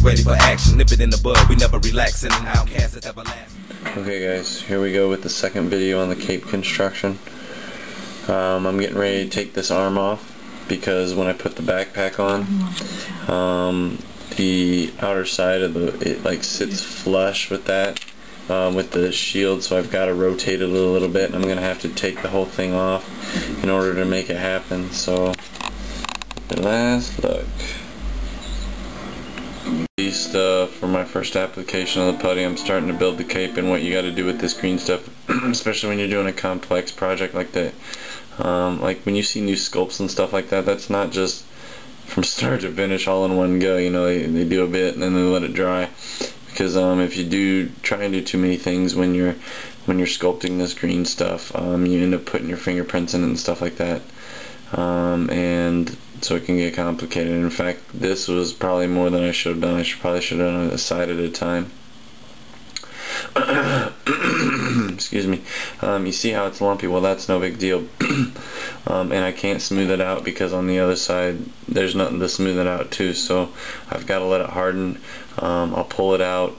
ready for action. Nip it in the bud, we never relaxing. Outcast is everlasting. Okay guys, here we go with the second video on the cape construction. I'm getting ready to take this arm off because when I put the backpack on, the outer side of it like sits flush with that, with the shield, so I've got to rotate it a little bit, and I'm gonna have to take the whole thing off in order to make it happen. So the last look. At least for my first application of the putty, I'm starting to build the cape, and what you got to do with this green stuff, especially when you're doing a complex project like that. Like when you see new sculpts and stuff like that, that's not just from start to finish all in one go. You know, they do a bit and then they let it dry, because if you try and do too many things when you're sculpting this green stuff, you end up putting your fingerprints in it and stuff like that, and so it can get complicated. In fact, this was probably more than I should have done. I probably should have done it a side at a time. Excuse me. You see how it's lumpy? Well, that's no big deal. And I can't smooth it out because on the other side there's nothing to smooth it out too, so I've got to let it harden. I'll pull it out,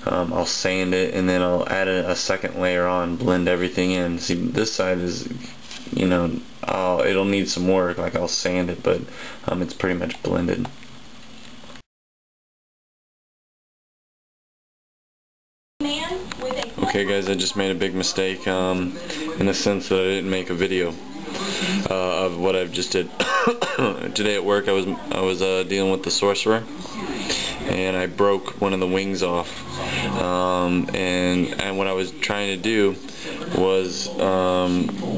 I'll sand it, and then I'll add a second layer on, blend everything in. See, this side is, you know, it'll need some work, like I'll sand it, but it's pretty much blended. Okay guys, I just made a big mistake in the sense that I didn't make a video of what I've just did. Today at work I was dealing with the sorcerer, and I broke one of the wings off, and what I was trying to do was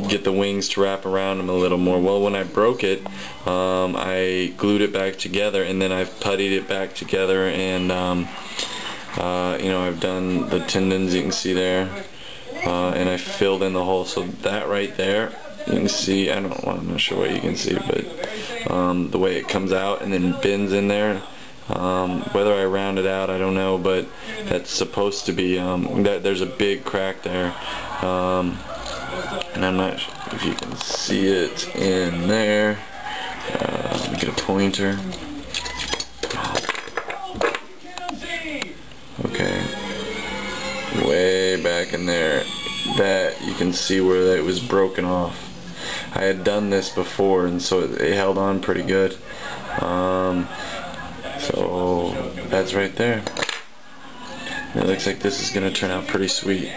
get the wings to wrap around him a little more. Well, when I broke it, I glued it back together, and then I've puttied it back together, and you know, I've done the tendons, you can see there, and I filled in the hole. So that right there, you can see, I'm not sure what you can see, but the way it comes out and then bends in there. Whether I round it out, I don't know, but that's supposed to be, there's a big crack there, and I'm not sure if you can see it in there. Let me get a pointer. Okay, way back in there, that you can see where it was broken off. I had done this before, and so it held on pretty good. So that's right there. It looks like this is going to turn out pretty sweet.